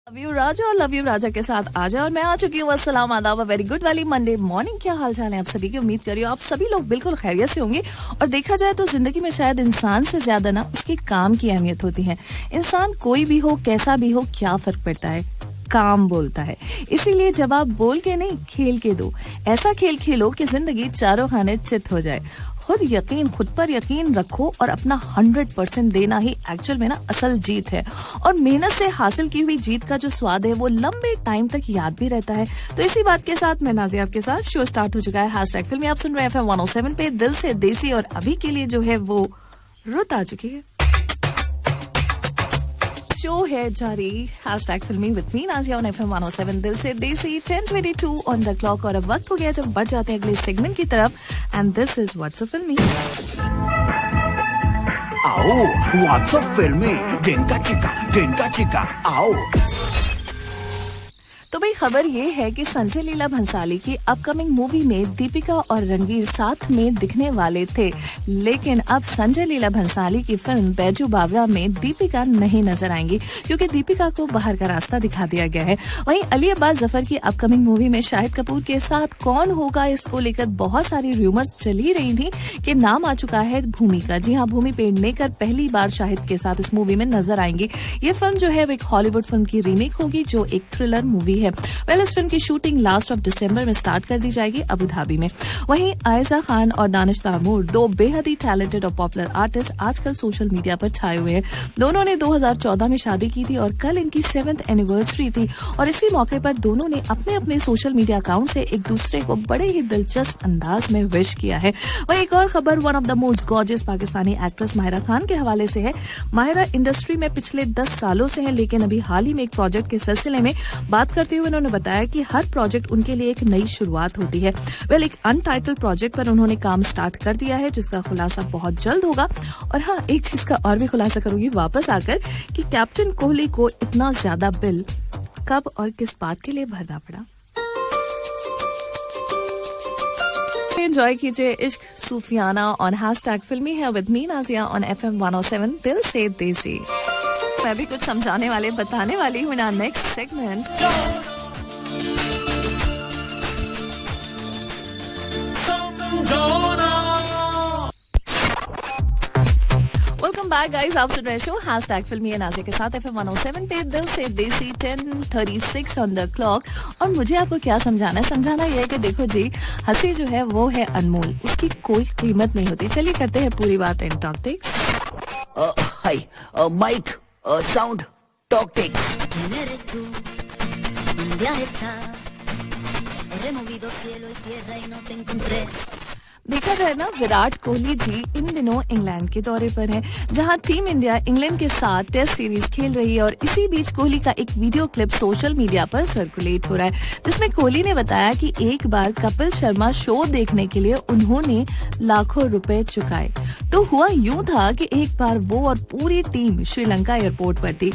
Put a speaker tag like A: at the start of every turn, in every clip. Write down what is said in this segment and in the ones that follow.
A: Love you राजा और love you राजा के साथ आजा और मैं आ चुकी हूँ। अस्सलाम आदाब, वेरी गुड वाली मंडे मॉर्निंग। क्या हाल चाल है आप सभी की? उम्मीद करिए आप सभी लोग बिल्कुल खैरियत से होंगे। और देखा जाए तो जिंदगी में शायद इंसान से ज्यादा ना उसके काम की अहमियत होती है। इंसान कोई भी हो, कैसा भी हो, क्या फर्क पड़ता है, काम बोलता है। इसीलिए जवाब बोल के नहीं, खेल के दो। ऐसा खेल खेलो कि जिंदगी चारों खाने चित हो जाए। खुद पर यकीन रखो और अपना 100% देना ही एक्चुअल में ना असल जीत है। और मेहनत से हासिल की हुई जीत का जो स्वाद है वो लंबे टाइम तक याद भी रहता है। तो इसी बात के साथ मैं नाज़िया आपके साथ, शो स्टार्ट हो चुका है। हैशटैग फिल्मी आप सुन रहे हैं FM 107 पे दिल से देसी। और अभी के लिए जो है वो रुत आ चुकी है। शो है जारी, हैशटैग फिल्मी with me Nazia on FM 107 दिल से देसी। 10:22 ऑन द क्लॉक और अब वक्त हो गया जब बढ़ जाते हैं अगले सेगमेंट की तरफ। And this is what's a फिल्मी।
B: आओ व्हाट्स अ फिल्मी, दिन का चिका आओ।
A: तो भाई खबर ये है कि संजय लीला भंसाली की अपकमिंग मूवी में दीपिका और रणवीर साथ में दिखने वाले थे, लेकिन अब संजय लीला भंसाली की फिल्म बैजू बावरा में दीपिका नहीं नजर आएंगी क्योंकि दीपिका को बाहर का रास्ता दिखा दिया गया है। वहीं अली अब्बास जफर की अपकमिंग मूवी में शाहिद कपूर के साथ कौन होगा, इसको लेकर बहुत सारी रूमर्स चली रही थी कि नाम आ चुका है भूमिका। जी हाँ, भूमि पेडनेकर पहली बार शाहिद के साथ इस मूवी में नजर आएंगी। ये फिल्म जो है वो एक हॉलीवुड फिल्म की रीमेक होगी जो एक थ्रिलर मूवी है। इस फिल्म की शूटिंग लास्ट ऑफ दिसंबर में स्टार्ट कर दी जाएगी अबू धाबी में। वहीं आयजा खान और दानिश तैमूर, दो बेहद ही टैलेंटेड और पॉपुलर आर्टिस्ट, आजकल सोशल मीडिया पर छाए हुए हैं। दोनों ने 2014 में शादी की थी और कल इनकी 7th एनिवर्सरी थी। और इसी मौके पर दोनों ने अपने अपने सोशल मीडिया अकाउंट से एक दूसरे को बड़े ही दिलचस्प अंदाज में विश किया है। वहीं एक और खबर one of the most gorgeous Pakistani actress Mahira Khan के हवाले से है। माहिरा इंडस्ट्री में पिछले 10 सालों से है, लेकिन अभी हाल ही में एक प्रोजेक्ट के सिलसिले में बात करते हुए उन्होंने बताया कि हर प्रोजेक्ट उनके लिए एक नई शुरुआत होती है। एक अनटाइटल्ड प्रोजेक्ट पर उन्होंने काम स्टार्ट कर दिया है जिसका खुलासा बहुत जल्द होगा। और हाँ, एक चीज का और भी खुलासा करूंगी वापस आकर कि कैप्टन कोहली को इतना ज्यादा बिल कब और किस बात के लिए भरना पड़ा। एंजॉय कीजिए इश्क सूफियाना ऑन हैशटैग फिल्मी है with me Nazia on FM 107 दिल से देसी। मैं भी कुछ समझाने वाले बताने वाली हूँ ना next segment. Welcome back guys, आप सुन रहे हैं शो हैशटैग फिल्मी नाज़िया के साथ FM 107 पे दिल से देसी। 10:36 ऑन द क्लॉक। और मुझे आपको क्या समझाना है, कि देखो जी, हंसी जो है वो है अनमोल, उसकी कोई कीमत नहीं होती। चलिए करते हैं पूरी बात इन talk
B: high mic sound talk tech.
A: देखा जाए ना, विराट कोहली जी इन दिनों इंग्लैंड के दौरे पर हैं, जहां टीम इंडिया इंग्लैंड के साथ टेस्ट सीरीज खेल रही है। और इसी बीच कोहली का एक वीडियो क्लिप सोशल मीडिया पर सर्कुलेट हो रहा है, जिसमें कोहली ने बताया कि एक बार कपिल शर्मा शो देखने के लिए उन्होंने लाखों रुपए चुकाए। तो हुआ यूं था कि एक बार वो और पूरी टीम श्रीलंका एयरपोर्ट पर थी,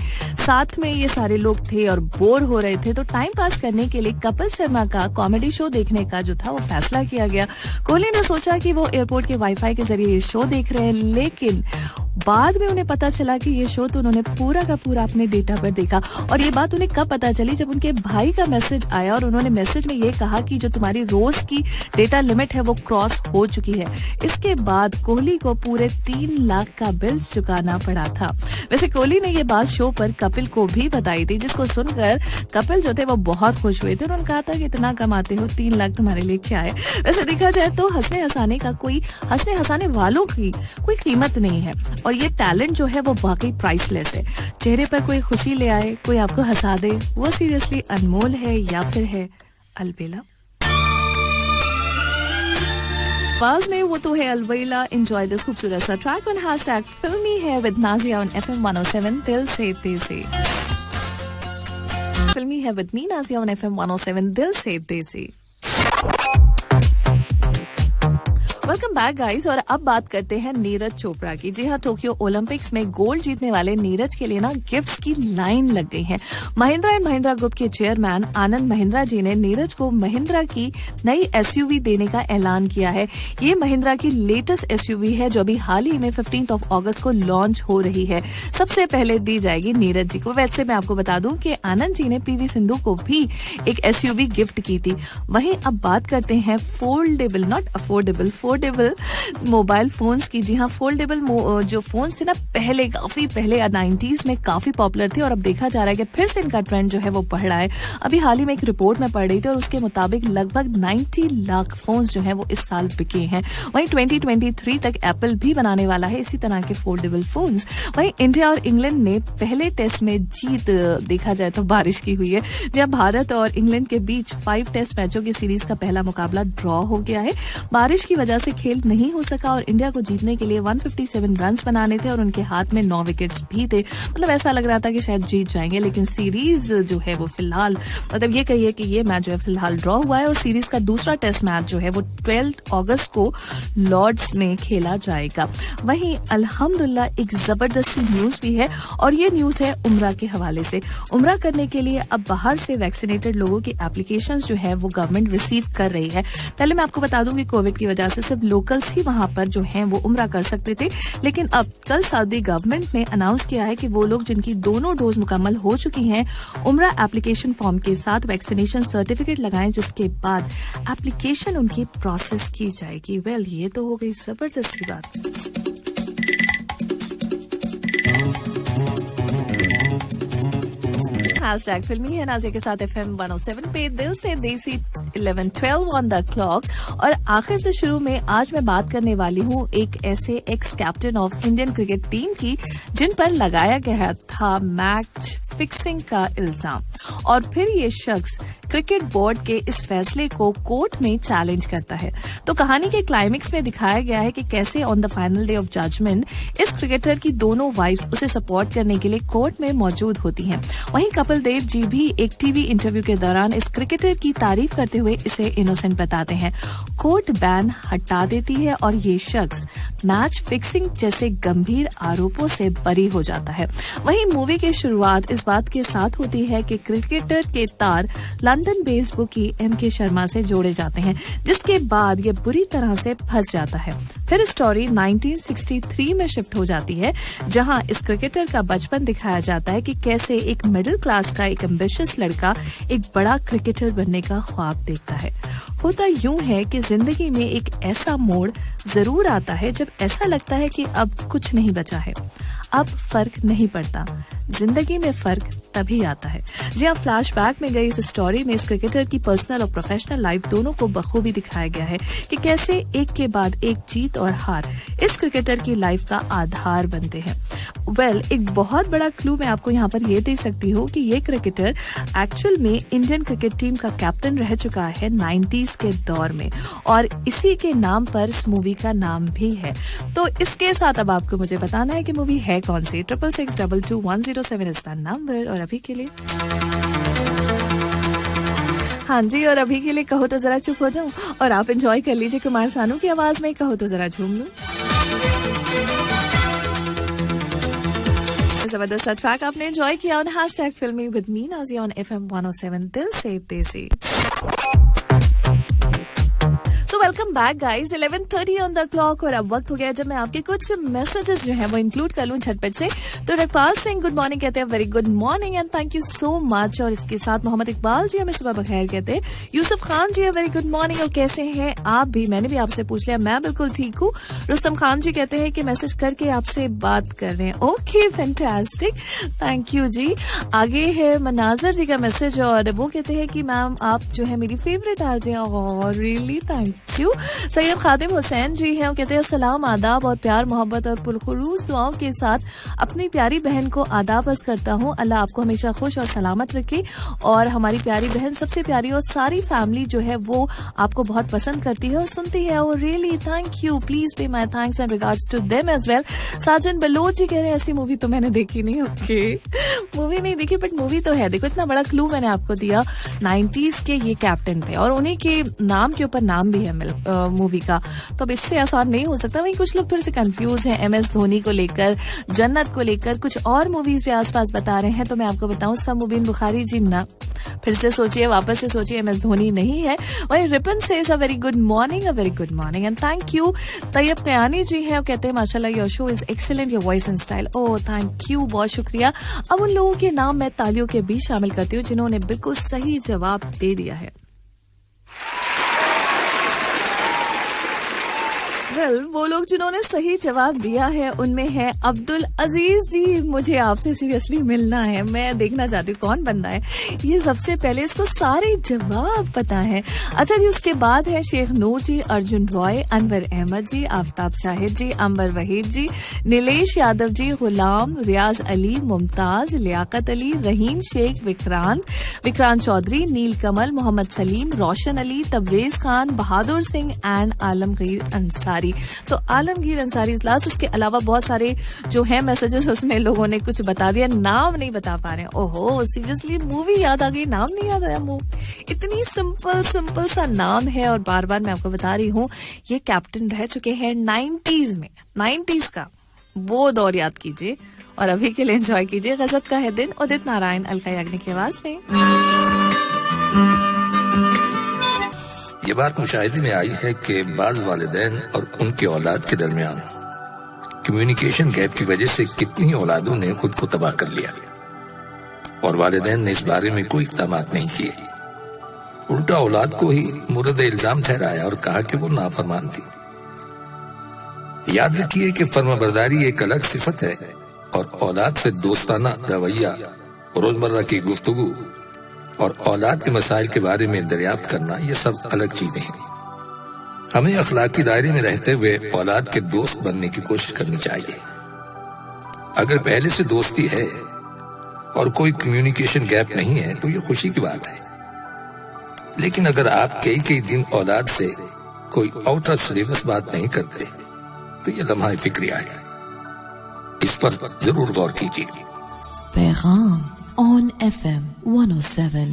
A: साथ में ये सारे लोग थे और बोर हो रहे थे। तो टाइम पास करने के लिए कपिल शर्मा का कॉमेडी शो देखने का जो था वो फैसला किया गया। कोहली ने सोचा कि वो एयरपोर्ट के वाईफाई के जरिए ये शो देख रहे हैं, लेकिन बाद में उन्हें पता चला कि ये शो तो उन्होंने पूरा का पूरा अपने डेटा पर देखा। और ये बात उन्हें कब पता चली, जब उनके भाई का मैसेज आया और उन्होंने मैसेज में ये कहा कि जो तुम्हारी रोज की डेटा लिमिट है वो क्रॉस हो चुकी है। इसके बाद कोहली को पूरे 3 लाख का बिल चुकाना पड़ा था। वैसे कोहली ने ये बात शो पर कपिल को भी बताई थी, जिसको सुनकर कपिल जो थे वो बहुत खुश हुए थे। उन्होंने कहा था कि इतना कमाते हो, 3 लाख तुम्हारे लिए क्या है। वैसे देखा जाए तो हंसने हंसाने वालों की कोई कीमत नहीं है, और ये टैलेंट जो है वो वाकई प्राइसलेस है। चेहरे पर कोई खुशी ले आए, कोई आपको हंसा दे, वो सीरियसली अनमोल है या फिर है अलबेला। आवाज में वो तो है अलबेला। एंजॉय दिस खूबसूरत सा ट्रैक ऑन हैशटैग फिल्मी है विद नाज़िया ऑन FM 107 दिल से देसी। फिल्मी है with me Nazia on FM 107 दिल से देसी। Welcome back guys. और अब बात करते हैं नीरज चोपड़ा की। जी हाँ, टोक्यो ओलंपिक्स में गोल्ड जीतने वाले नीरज के लिए ना गिफ्ट्स की लाइन लग गई है। महिंद्रा एंड महिंद्रा ग्रुप के चेयरमैन आनंद महिंद्रा जी ने नीरज को महिंद्रा की नई एसयूवी देने का ऐलान किया है। ये महिंद्रा की लेटेस्ट एसयूवी है जो अभी हाल ही में 15 अगस्त को लॉन्च हो रही है। सबसे पहले दी जाएगी नीरज जी को। वैसे मैं आपको बता दूं कि आनंद जी ने पीवी सिंधु को भी एक एसयूवी गिफ्ट की थी। वहीं अब बात करते हैं foldable, not affordable, foldable mobile phones की। जी हाँ, फोल्डेबल जो फोन्स थे ना, काफी पहले 90s में काफी पॉपुलर थे और अब देखा जा रहा है कि फिर से इनका ट्रेंड जो है वो बढ़ रहा है। अभी हाल ही में एक रिपोर्ट में पढ़ रही थी और उसके मुताबिक लगभग 90 लाख फोन्स जो है वो इस साल बिके हैं। वहीं 2023 तक एप्पल भी बनाने वाला है इसी तरह के फोल्डेबल फोन्स। वहीं इंडिया और इंग्लैंड ने पहले टेस्ट में जीत देखा जाए तो बारिश की हुई है, जब भारत और इंग्लैंड के बीच 5 टेस्ट मैचों की सीरीज का पहला मुकाबला ड्रॉ हो गया है। बारिश की वजह से खेल नहीं हो सका और इंडिया को जीतने के लिए 157 रन बनाने थे और उनके हाथ में 9 विकेट्स भी थे। मतलब ऐसा लग रहा था कि शायद जीत जाएंगे, लेकिन सीरीज जो है वो फिलहाल, मतलब ये कहिए कि ये मैच जो है फिलहाल ड्रॉ हुआ है और सीरीज का दूसरा टेस्ट मैच जो है वो 12 अगस्त को लॉर्ड्स में खेला जाएगा। वहीं अल्हम्दुलिल्लाह एक जबरदस्त न्यूज भी है और ये न्यूज है उम्रा के हवाले से। उम्रा करने के लिए अब बाहर से वैक्सीनेटेड लोगों की एप्लीकेशंस जो है वो गवर्नमेंट रिसीव कर रही है। पहले मैं आपको बता दूं कि कोविड की वजह से सिर्फ लोकल्स ही वहां पर जो हैं वो उम्रा कर सकते थे, लेकिन अब कल सऊदी गवर्नमेंट ने अनाउंस किया है कि वो लोग जिनकी दोनों डोज मुकम्मल हो चुकी हैं उम्रा एप्लीकेशन फॉर्म के साथ वैक्सीनेशन सर्टिफिकेट लगाएं, जिसके बाद एप्लीकेशन उनकी प्रोसेस की जाएगी। वेल, ये तो हो गई जबरदस्ती बात। हैशटैग फिल्मी है नाज़िया के साथ FM 107 पे दिल से देसी 11:12 ऑन द क्लॉक। और आखिर से शुरू में आज मैं बात करने वाली हूँ एक ऐसे x captain of Indian cricket team की जिन पर लगाया गया था मैच फिक्सिंग का इल्जाम, और फिर ये शख्स क्रिकेट बोर्ड के इस फैसले को कोर्ट में चैलेंज करता है। तो कहानी के क्लाइमेक्स में दिखाया गया है कि कैसे on the final day of judgement इस क्रिकेटर की दोनों वाइफ्स उसे सपोर्ट करने के लिए कोर्ट में मौजूद होती हैं। वहीं कपिल देव जी भी एक टीवी इंटरव्यू के दौरान इस क्रिकेटर की तारीफ करते हुए इसे इनोसेंट बताते हैं। कोर्ट बैन हटा देती है और ये शख्स मैच फिक्सिंग जैसे गंभीर आरोपों से बरी हो जाता है। वहीं मूवी की शुरुआत इस बात के साथ होती है कि क्रिकेटर के तार London based bookie MK Sharma से जोड़े जाते हैं, जिसके बाद ये बुरी तरह से फंस जाता है। फिर स्टोरी 1963 में शिफ्ट हो जाती है, जहां इस क्रिकेटर का बचपन दिखाया जाता है कि कैसे एक मिडिल क्लास का एक एम्बिशियस लड़का एक बड़ा क्रिकेटर बनने का ख्वाब देखता है। होता यूं है कि जिंदगी में एक ऐसा मोड़ जरूर आता है जब ऐसा लगता है कि अब कुछ नहीं बचा है, अब फर्क नहीं पड़ता। जिंदगी में फर्क तभी आता है। जी हाँ, फ्लैशबैक में गई इस स्टोरी में इस क्रिकेटर की पर्सनल और प्रोफेशनल लाइफ दोनों को बखूबी दिखाया गया है कि कैसे एक के बाद एक जीत और हार इस क्रिकेटर की लाइफ का आधार बनते हैं। वेल, एक बहुत बड़ा क्लू मैं आपको यहाँ पर ये दे सकती हूँ कि ये क्रिकेटर एक्चुअल में इंडियन क्रिकेट टीम का कैप्टन रह चुका है 90s के दौर में, और इसी के नाम पर इस मूवी का नाम भी है। तो इसके साथ अब आपको मुझे बताना है कि मूवी है कौन सी। 66622107 इज द नंबर। और अभी के लिए हाँ जी, और अभी के लिए कहो तो जरा चुप हो जाऊं और आप एंजॉय कर लीजिए कुमार सानू की आवाज में कहो तो जरा झूम लूं। जबरदस्त ट्रैक आपने एंजॉय किया ऑन हैशटैग फिल्मी with me Nazia on FM 107 दिल से देसी। Welcome back guys, 11:30 on the clock. और अब वक्त हो गया जब मैं आपके कुछ मैसेजेस जो हैं वो इंक्लूड कर लूं झटपट से। तो रखपाल सिंह गुड मॉर्निंग कहते हैं, very good morning and thank you so much. और इसके साथ मोहम्मद इकबाल जी हमें सुबह बखैर कहते हैं। यूसुफ खान जी वेरी गुड मॉर्निंग और कैसे हैं आप भी, मैंने भी आपसे पूछ लिया, मैं बिल्कुल ठीक हूँ। रुस्तम खान जी कहते हैं कि मैसेज करके आपसे बात कर रहे हैं। ओके, फैंटास्टिक, थैंक यू जी। आगे है मनाजर जी का मैसेज और वो कहते हैं कि मैम आप जो है मेरी फेवरेट आरजे हैं। और रियली थैंक यू। सैयद खादिम हुसैन जी हैं, वो कहते हैं सलाम, आदाब और प्यार मोहब्बत और पुरखुरूस दुआओं के साथ अपनी प्यारी बहन को आदाब अर्ज करता हूँ। अल्लाह आपको हमेशा खुश और सलामत रखे और हमारी प्यारी बहन सबसे प्यारी और सारी फैमिली जो है वो आपको बहुत पसंद करती है और सुनती है। और really thank you, please pay my thanks and regards to them as well. Sajan Baloch ji कह रहे हैं ऐसी मूवी तो मैंने देखी नहीं। ओके, मूवी नहीं देखी बट मूवी तो है। देखो इतना बड़ा क्लू मैंने आपको दिया, 90s के ये कैप्टन थे और उन्हीं के नाम के ऊपर नाम भी है मूवी का, तो अब इससे आसान नहीं हो सकता। वहीं कुछ लोग थोड़े से कंफ्यूज हैं MS धोनी को लेकर, जन्नत को लेकर, कुछ और मूवीज भी आसपास बता रहे हैं। तो मैं आपको बताऊं, सब मुबीन बुखारी जी ना, फिर से सोचिए, वापस से सोचिए, MS धोनी नहीं है। वही Ripan says a very good morning and thank you. Tayyab Kayani ji हैं, वो कहते हैं माशाल्लाह your show is excellent, your voice and style. Oh thank you, बहुत शुक्रिया। अब उन लोगों के नाम मैं तालियों के बीच शामिल करती हूँ जिन्होंने बिल्कुल सही जवाब दे दिया है। वो लोग जिन्होंने सही जवाब दिया है उनमें है अब्दुल अजीज जी। मुझे आपसे सीरियसली मिलना है, मैं देखना चाहती हूँ कौन बंदा है ये सबसे पहले इसको सारे जवाब पता है। अच्छा जी, उसके बाद है शेख नूर जी, अर्जुन रॉय, अनवर अहमद जी, आफ्ताब शाहिद जी, अंबर वहीद जी, नीलेश यादव जी, गुलाम, रियाज अली, मुमताज, लियाकत अली, रहीम शेख, विक्रांत चौधरी, नील कमल, मोहम्मद सलीम, रोशन अली, तबरेज खान, बहादुर सिंह एंड आलमगीर अंसारी। तो आलमगीर अंसारी लास्ट। उसके अलावा बहुत सारे जो है मैसेजेस, उसमें लोगों ने कुछ बता दिया, नाम नहीं बता पा रहे हैं। ओहो सीरियसली, मूवी याद आ गई, नाम नहीं याद आया। इतनी सिंपल सा नाम है, और बार बार मैं आपको बता रही हूँ ये कैप्टन रह चुके हैं 90s में। 90s का वो दौर याद कीजिए और अभी के लिए एंजॉय कीजिए। गजब का है दिन, उदित नारायण, अलका याग्निक की आवाज में।
C: ये बात मुशाहिदे में आई है कि बाज वालिदैन और उनके औलाद के दरमियान कम्युनिकेशन गैप की वजह से कितनी औलादों ने खुद को तबाह कर लिया, और वालिदैन ने इस बारे में कोई इक़दाम नहीं किए। उल्टा औलाद को ही मुर्द इल्जाम ठहराया और कहा कि वो नाफरमान थी। याद रखिए कि फर्माबरदारी एक अलग सिफत है, और औलाद से दोस्ताना रवैया, रोजमर्रा की गुफ्तगू और औलाद के मसाइल के बारे में दरियाफ्त करना, ये सब अलग चीजें हैं। हमें अखलाकी दायरे में रहते हुए औलाद के दोस्त बनने की कोशिश करनी चाहिए। अगर पहले से दोस्ती है और कोई कम्युनिकेशन गैप नहीं है तो ये खुशी की बात है। लेकिन अगर आप कई दिन औलाद से कोई आउट ऑफ सिलेबस बात नहीं करते तो ये लम्हा फिक्रिया है, इस पर जरूर गौर कीजिए।
D: पैगाम on FM 107।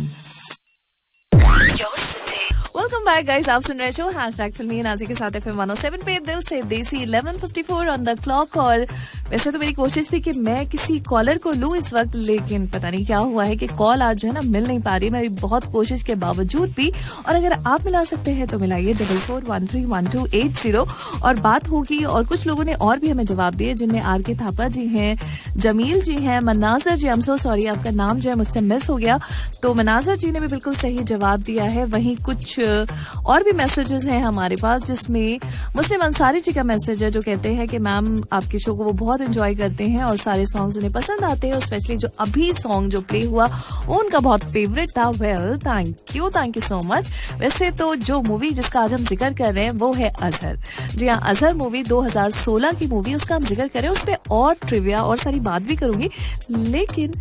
A: Welcome back guys, आप सुन रहे शो #फिल्मी नाजी के साथ FM 107 पे दिल से देसी 11:54 ऑन द क्लॉक। और वैसे तो मेरी कोशिश थी कि मैं किसी कॉलर को लूं इस वक्त, लेकिन पता नहीं क्या हुआ है कि कॉल आज जो है ना मिल नहीं पा रही मेरी बहुत कोशिश के बावजूद भी। और अगर आप मिला सकते हैं तो मिलाइए 44131280 और बात होगी। और कुछ लोगों ने और भी हमें जवाब दिए, जिनमें RK थापा जी हैं, जमील जी हैं, मनाजर जी, आई एम सो सॉरी आपका नाम जो है मुझसे मिस हो गया, तो मनाजर जी ने भी बिल्कुल सही जवाब दिया है। वहीं कुछ और भी मैसेजेस हैं हमारे पास, जिसमें मुस्लिम अंसारी जी का मैसेज है जो कहते हैं कि मैम आपके शो को वो बहुत एंजॉय करते हैं और सारे सॉन्ग्स उन्हें पसंद आते हैं, और स्पेशली जो अभी सॉन्ग जो प्ले हुआ वो उनका बहुत फेवरेट था। Well thank you so much. वैसे तो जो मूवी जिसका आज हम जिक्र कर रहे हैं वो है अजहर। जी हाँ, अजहर मूवी 2016 की मूवी, उसका हम जिक्र करें, उस पर और ट्रिविया और सारी बात भी करूंगी, लेकिन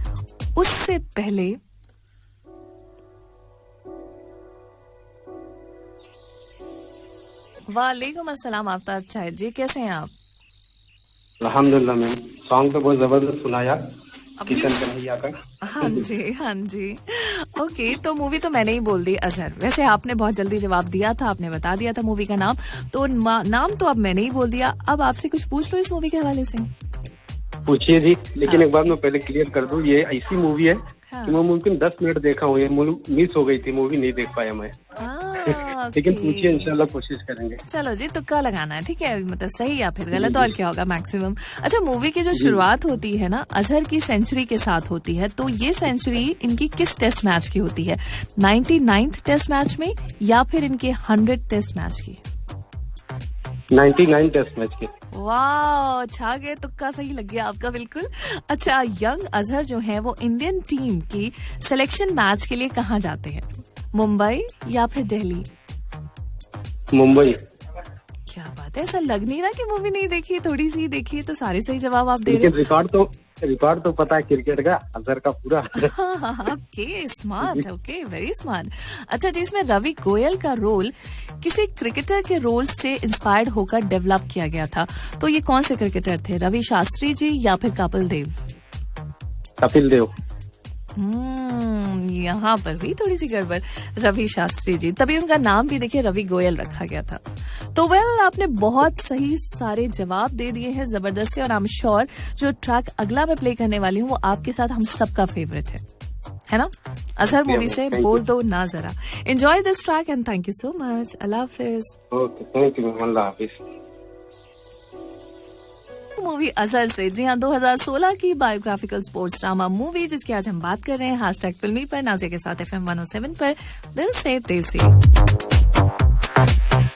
A: उससे पहले वालेकुम अस्सलाम आफ्ताब शाहिद जी, कैसे हैं आप?
E: अल्हम्दुलिल्लाह मैम, सॉन्ग तो बहुत जबरदस्त सुनाया किशन कन्हैया का।
A: हाँ जी ओके, तो मूवी तो मैंने ही बोल दी अजहर। वैसे आपने बहुत जल्दी जवाब दिया था, आपने बता दिया था मूवी का नाम, तो नाम तो अब मैंने ही बोल दिया। अब आपसे कुछ पूछ लो इस मूवी के हवाले से।
E: पूछिए जी, लेकिन एक बात मैं पहले क्लियर कर दूं, ये ऐसी मूवी है कि मैं मुमकिन 10 मिनट देखा हूँ, ये मिस हो गई थी मूवी, नहीं देख पाया मैं। लेकिन पूछिए, इंशाल्लाह कोशिश करेंगे।
A: चलो जी, तुक्का लगाना है, ठीक है, मतलब सही या फिर गलत, और क्या होगा मैक्सिमम। अच्छा, मूवी की जो शुरुआत होती है ना अजहर की सेंचुरी के साथ होती है, तो ये सेंचुरी इनकी किस टेस्ट मैच की होती है? 99th टेस्ट मैच में या फिर इनके 100th टेस्ट मैच की?
E: 99 टेस्ट मैच के।
A: वाह, छा गए, तुक्का सही लग गया आपका बिल्कुल। अच्छा, यंग अजहर जो है वो इंडियन टीम की सिलेक्शन मैच के लिए कहाँ जाते हैं? मुंबई या फिर दिल्ली?
E: मुंबई।
A: क्या बात है, ऐसा लग नहीं रहा कि मूवी नहीं देखी, थोड़ी सी देखी है तो सारे सही जवाब आप दे रहे
E: हैं। रिकॉर्ड तो पता है क्रिकेट का, अजहर का पूरा।
A: Okay, smart, okay, very smart. अच्छा जी, इसमें रवि गोयल का रोल किसी क्रिकेटर के रोल से इंस्पायर्ड होकर डेवलप किया गया था, तो ये कौन से क्रिकेटर थे? रवि शास्त्री जी या फिर कपिल देव?
E: कपिल देव।
A: यहाँ पर भी थोड़ी सी गड़बड़, रवि शास्त्री जी, तभी उनका नाम भी देखिए रवि गोयल रखा गया था। तो वेल आपने बहुत सही सारे जवाब दे दिए हैं, जबरदस्ती। और आई एम श्योर जो ट्रैक अगला मैं प्ले करने वाली हूँ वो आपके साथ हम सबका फेवरेट है ना? अजहर मूवी से बोल दो ना जरा। Enjoy this track and thank you so much. Allah Hafiz.
E: Okay, thank you, Allah Hafiz.
A: Movie Azhar से, जी हाँ, 2016 की बायोग्राफिकल स्पोर्ट्स ड्रामा मूवी जिसकी आज हम बात कर रहे हैं #फिल्मी पर, नाज़िया के साथ FM 107 पर, दिल से देसी।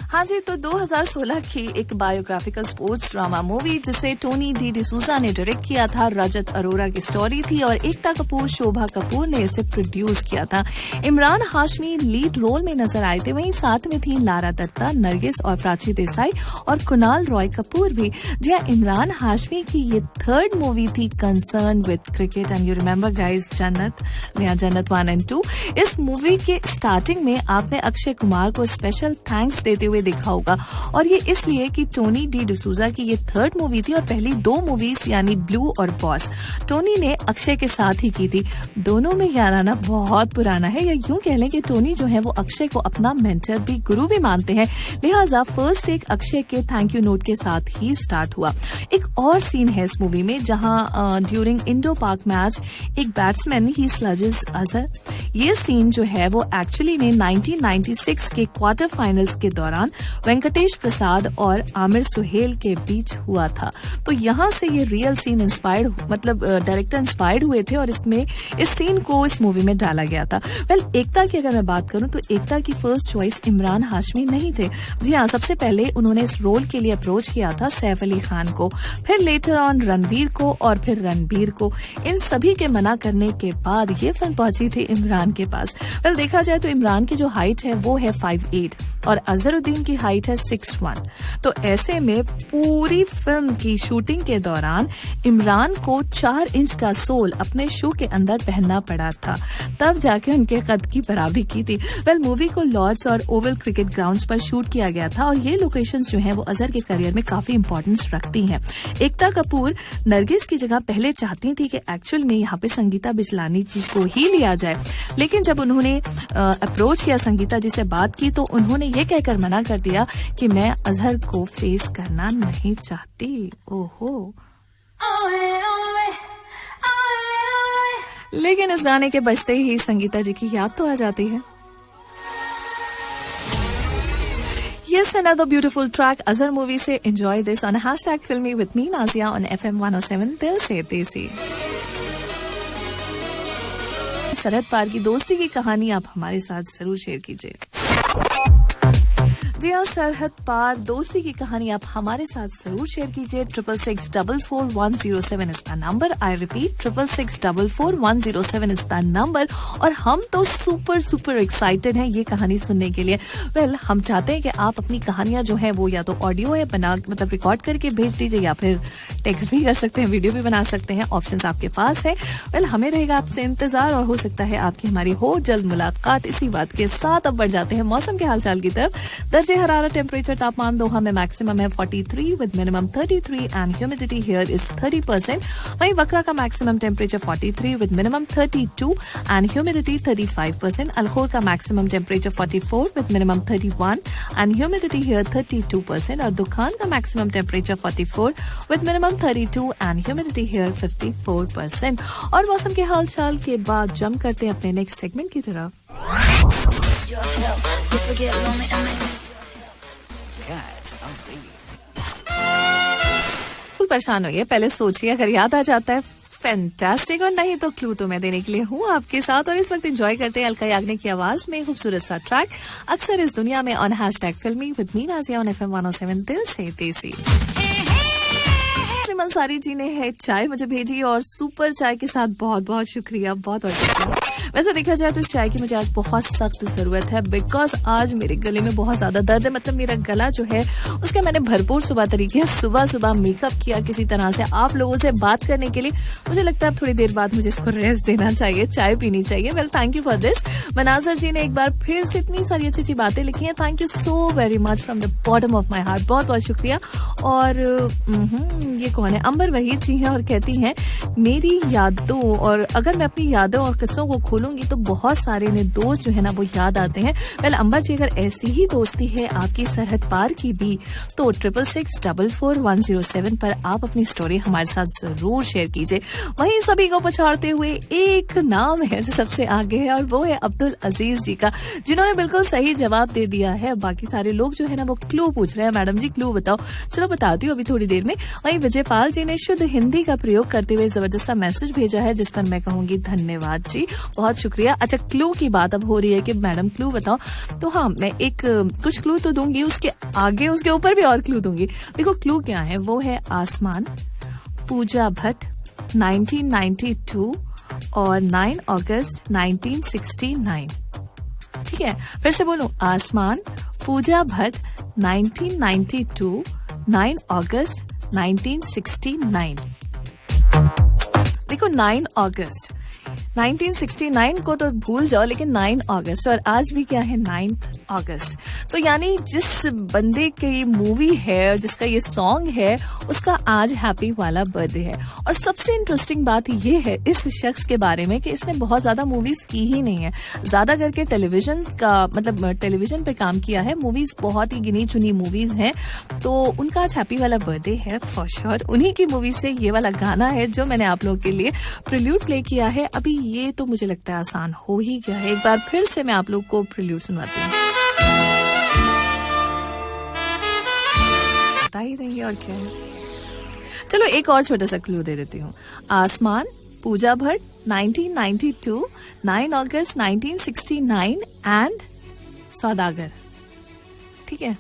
A: हाँ जी, तो 2016 की एक बायोग्राफिकल स्पोर्ट्स ड्रामा मूवी जिसे टोनी डी डिसूजा ने डायरेक्ट किया था, रजत अरोरा की स्टोरी थी और एकता कपूर, शोभा कपूर ने इसे प्रोड्यूस किया था। इमरान हाशमी लीड रोल में नजर आए थे, वहीं साथ में थी लारा दत्ता, नरगिस और प्राची देसाई और कुणाल रॉय कपूर भी। जी हाँ, इमरान हाशमी की ये थर्ड मूवी थी concern with cricket and you remember guys जन्नत, जन्नत 1 and 2। इस मूवी के स्टार्टिंग में आपने अक्षय कुमार को स्पेशल थैंक्स देते हुए देखा होगा और ये इसलिए कि टोनी डी डिसूजा की ये थर्ड मूवी थी और पहली 2 मूवीज यानी ब्लू और बॉस टोनी ने अक्षय के साथ ही की थी। दोनों में याराना बहुत पुराना है, या यूं कह लें कि टोनी जो है वो अक्षय को अपना मेंटर भी, गुरु भी मानते हैं, लिहाजा फर्स्ट एक अक्षय के थैंक यू नोट के साथ ही स्टार्ट हुआ। एक और सीन है इस मूवी में जहां ड्यूरिंग इंडो पाक मैच एक बैट्समैन ही स्लजेस अजहर। ये सीन जो है वो एक्चुअली में 1996 के क्वार्टर फाइनल्स के दौरान वेंकटेश प्रसाद और आमिर सुहेल के बीच हुआ था। तो यहाँ से ये रियल सीन इंस्पायर्ड, मतलब डायरेक्टर इंस्पायर्ड हुए थे और इसमें इस सीन को इस मूवी में डाला गया था। वेल, एकता की अगर मैं बात करूं तो एकता की फर्स्ट चॉइस इमरान हाशमी नहीं थे। जी हाँ, सबसे पहले उन्होंने इस रोल के लिए अप्रोच किया था सैफ अली खान को, फिर लेटर ऑन रणवीर को और फिर रणबीर को। इन सभी के मना करने के बाद ये फिल्म पहुंची थी इमरान के पास। वेल, देखा जाए तो इमरान की जो हाइट है वो है 5'8" और अजहरुद्दीन की हाइट है 6'1". तो ऐसे में पूरी फिल्म की शूटिंग के दौरान इमरान को 4 इंच का सोल अपने शू के अंदर पहनना पड़ा था, तब जाके उनके कद की बराबरी की थी। वेल, मूवी को लॉर्ड्स और ओवल क्रिकेट ग्राउंड्स पर शूट किया गया था और ये लोकेशंस जो हैं वो अजहर के करियर में काफी इंपॉर्टेंस रखती हैं। एकता कपूर नरगिस की जगह पहले चाहती थी कि एक्चुअल में यहाँ पे संगीता बिजलानी जी को ही लिया जाए, लेकिन जब उन्होंने अप्रोच किया, संगीता जी से बात की, तो उन्होंने ये कहकर मना कर दिया कि मैं अजहर को फेस करना नहीं चाहती। ओहो, लेकिन इस गाने के बजते ही संगीता जी की याद तो आ जाती है। Yes, another beautiful track, Azhar movie से enjoy this on #filmy with me Nazia on FM 107 दिल से देसी। सरहद पार की दोस्ती की कहानी आप हमारे साथ जरूर शेयर कीजिए। जी हाँ, सरहद पार दोस्ती की कहानी आप हमारे साथ जरूर शेयर कीजिए। 66644107 is the number. I repeat, 66644107 is the number. और हम तो सुपर एक्साइटेड हैं ये कहानी सुनने के लिए। वेल, हम चाहते हैं कि आप अपनी कहानियां जो है वो या तो ऑडियो है बना, मतलब रिकॉर्ड करके भेज दीजिए, या फिर टेक्स्ट भी कर सकते हैं, वीडियो भी बना सकते हैं, ऑप्शंस आपके पास है। वेल, हमें रहेगा आपसे इंतजार और हो सकता है आपकी हमारी हो जल्द मुलाकात। इसी बात के साथ अब बढ़ जाते हैं मौसम के हालचाल की तरफ। दर्जे हरारत, टेम्परेचर, तापमान दोहा में मैक्सिमम है 43 with minimum 33 and humidity here is 30%। वहीं वक्रा का maximum temperature 43 with minimum 32 and humidity 35%। अलखोर का maximum temperature 44 with minimum 31 and humidity here 32%। और दुकान का maximum temperature 44 with minimum 32 and humidity here 54%। और मौसम के हालचाल के बाद जंप करते हैं अपने नेक्स्ट सेगमेंट की तरफ। परेशान होइए, पहले सोचिए, अगर याद आ जाता है फैंटास्टिक, और नहीं तो क्लू तो मैं देने के लिए हूँ आपके साथ। और इस वक्त एंजॉय करते हैं अलका याग्निक की आवाज में खूबसूरत सा ट्रैक अक्सर इस दुनिया में ऑन #फिल्मी with me Nazia on FM 107 दिल से देसी। मंसारी जी ने है चाय मुझे भेजी और सुपर चाय के साथ बहुत बहुत शुक्रिया, बहुत शुक्रिया। वैसे देखा जाए तो इस चाय की मुझे आज बहुत सख्त जरूरत है, बिकॉज आज मेरे गले में बहुत ज्यादा दर्द है। मतलब मेरा गला जो है उसका मैंने भरपूर सुबह तरीके सुबह मेकअप किया किसी तरह से आप लोगों से बात करने के लिए। मुझे लगता है थोड़ी देर बाद मुझे इसको रेस्ट देना चाहिए, चाय पीनी चाहिए। Well, thank you for this. Manazar ji ने एक बार फिर से इतनी सारी अच्छी अच्छी बातें लिखी हैं। Thank you so very much from the bottom of my heart, बहुत बहुत शुक्रिया। और ये कौन कौन है? अंबर वहीद जी हैं और कहती हैं मेरी यादों, और अगर मैं अपनी यादों और किस्सों को खोलूंगी तो बहुत सारे ने दोस्त जो है ना वो याद आते हैं। वेल अंबर जी, अगर ऐसी ही दोस्ती है आपकी सरहद पार की भी तो 66644107 पर आप अपनी स्टोरी हमारे साथ जरूर शेयर कीजिए। वहीं सभी को पछाड़ते हुए एक नाम है जो सबसे आगे है और वो है अब्दुल अजीज जी का, जिन्होंने बिल्कुल सही जवाब दे दिया है। बाकी सारे लोग जो है ना वो क्लू पूछ रहे हैं, मैडम जी क्लू बताओ। चलो बताती हूँ अभी थोड़ी देर में। वहीं विजयपाल जी ने शुद्ध हिंदी का प्रयोग करते हुए जबरदस्त मैसेज भेजा है जिस पर मैं कहूंगी धन्यवाद जी, बहुत शुक्रिया। अच्छा, क्लू की बात अब हो रही है कि मैडम क्लू बताओ, तो हाँ मैं एक कुछ क्लू तो दूंगी, उसके आगे उसके ऊपर भी और क्लू दूंगी। देखो क्लू क्या है, वो है आसमान, पूजा भट्ट 1992 और 9 अगस्त 1969। ठीक है, फिर से बोलूं, आसमान, पूजा भट्ट 1992, 9 अगस्त 1969। देखो 9 अगस्त 1969 को तो भूल जाओ, लेकिन 9 अगस्त, और आज भी क्या है 9 अगस्त, तो यानी जिस बंदे की मूवी है और जिसका ये सॉन्ग है उसका आज हैप्पी वाला बर्थडे है। और सबसे इंटरेस्टिंग बात ये है इस शख्स के बारे में कि इसने बहुत ज्यादा मूवीज की ही नहीं है, ज्यादा करके टेलीविजन का मतलब टेलीविजन पे काम किया है, मूवीज बहुत ही गिनी चुनी मूवीज हैं, तो उनका आज हैप्पी वाला बर्थडे है फॉर श्योर। उन्हीं की मूवी से ये वाला गाना है जो मैंने आप लोगों के लिए प्रिल्यूड प्ले किया है। अभी ये तो मुझे लगता है आसान हो ही गया है, एक बार फिर से मैं आप लोग को प्रिल्यूड सुनवाती हूँ। बता ही देंगे और क्या है। चलो एक और छोटा सा क्लू दे देती हूँ, आसमान, पूजा भट्ट 1992, 9 अगस्त 1969 एंड सौदागर। ठीक है,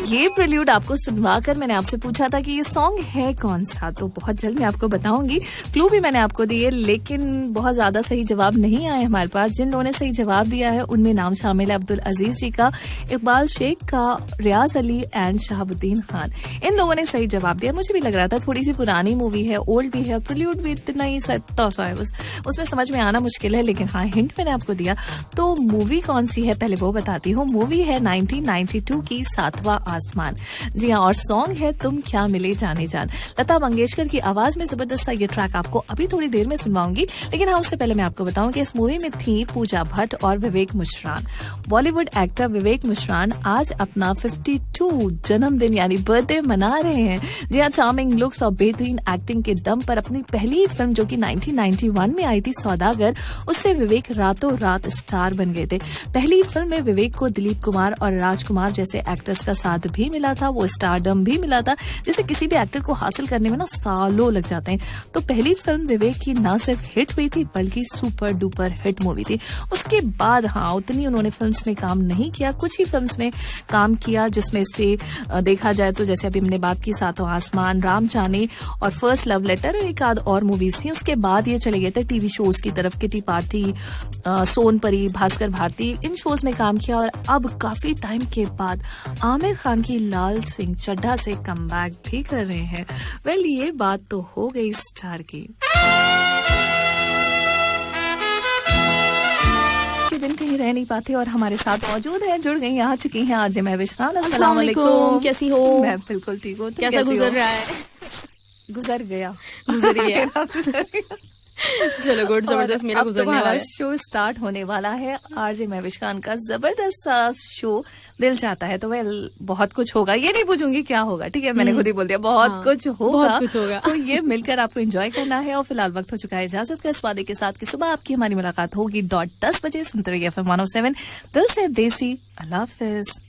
A: ये प्रिल्यूड आपको सुनवाकर मैंने आपसे पूछा था कि ये सॉन्ग है कौन सा, तो बहुत जल्द मैं आपको बताऊंगी। क्लू भी मैंने आपको दिए, लेकिन बहुत ज्यादा सही जवाब नहीं आए हमारे पास। जिन लोगों ने सही जवाब दिया है उनमें नाम शामिल है अब्दुल अजीज जी का, इकबाल शेख का, रियाज अली एंड शहाबुद्दीन खान। इन लोगों ने सही जवाब दिया। मुझे भी लग रहा था थोड़ी सी पुरानी मूवी है, ओल्ड भी है, प्रिल्यूड भी इतना ही उसमें समझ में आना मुश्किल है, लेकिन हाँ हिंट मैंने आपको दिया। तो मूवी कौन सी है पहले वो बताती हूँ। मूवी है 1992 की सातवां आसमान। जी हाँ, और सॉन्ग है तुम क्या मिले जाने जान। लता मंगेशकर की आवाज में जबरदस्त सा ये ट्रैक आपको अभी थोड़ी देर में सुनवाऊंगी, लेकिन हाँ उससे पहले मैं आपको बताऊं कि इस मूवी में थी पूजा भट्ट और विवेक मुश्रान। बॉलीवुड एक्टर विवेक मुश्रान आज अपना 52 जन्मदिन यानी बर्थडे मना रहे हैं। जी हाँ, चार्मिंग लुक्स और बेहतरीन एक्टिंग के दम पर अपनी पहली फिल्म जो कि 1991 में आई थी सौदागर, उससे विवेक रातों रात स्टार बन गए थे। पहली फिल्म में विवेक को दिलीप कुमार और राजकुमार जैसे एक्टर्स का साथ भी मिला था, वो स्टारडम भी मिला था जिसे किसी भी एक्टर को हासिल करने में ना सालों लग जाते हैं। तो पहली फिल्म विवेक की न सिर्फ हिट हुई थी बल्कि सुपर डुपर हिट मूवी थी। उसके बाद हाँ उतनी उन्होंने फिल्म्स में काम नहीं किया, कुछ ही फिल्म्स में काम किया, जिसमें से देखा जाए तो जैसे अभी हमने बात की सातों आसमान, राम जाने और फर्स्ट लव लेटर, एक आध और मूवीज थी। उसके बाद ये चले गए थे टीवी शोज की तरफ, किटी पार्टी, सोनपरी, भास्कर भारती, इन शोज में काम किया। और अब काफी टाइम के बाद आमिर खान की लाल सिंह चड्ढा से कमबैक भी कर रहे हैं। वेल ये बात तो हो गई स्टार की। दिन कहीं रह नहीं पाते और हमारे साथ मौजूद है, जुड़ गई, आ चुकी हैं आरजे महविश खान। अस्सलाम वालेकुम,
F: कैसी हो?
A: मैं बिल्कुल ठीक हूँ।
F: कैसा गुजर रहा है?
A: गुजर गया,
F: गुजर गया। चलो गुड, जबरदस्त मेरा गुजरने वाला है।
A: शो स्टार्ट होने वाला है आरजे महविश खान का जबरदस्त सा शो, दिल चाहता है। तो वह बहुत कुछ होगा, ये नहीं पूछूंगी क्या होगा, ठीक है, मैंने खुद ही बोल दिया बहुत कुछ होगा,
F: बहुत कुछ होगा।
A: तो ये मिलकर आपको एंजॉय करना है। और फिलहाल वक्त हो चुका है इजाजत का, इस वादे के साथ कि सुबह आपकी हमारी मुलाकात होगी 10 बजे। सुनते रहिए FM 107 दिल से देसी। अल्लाह हाफिज।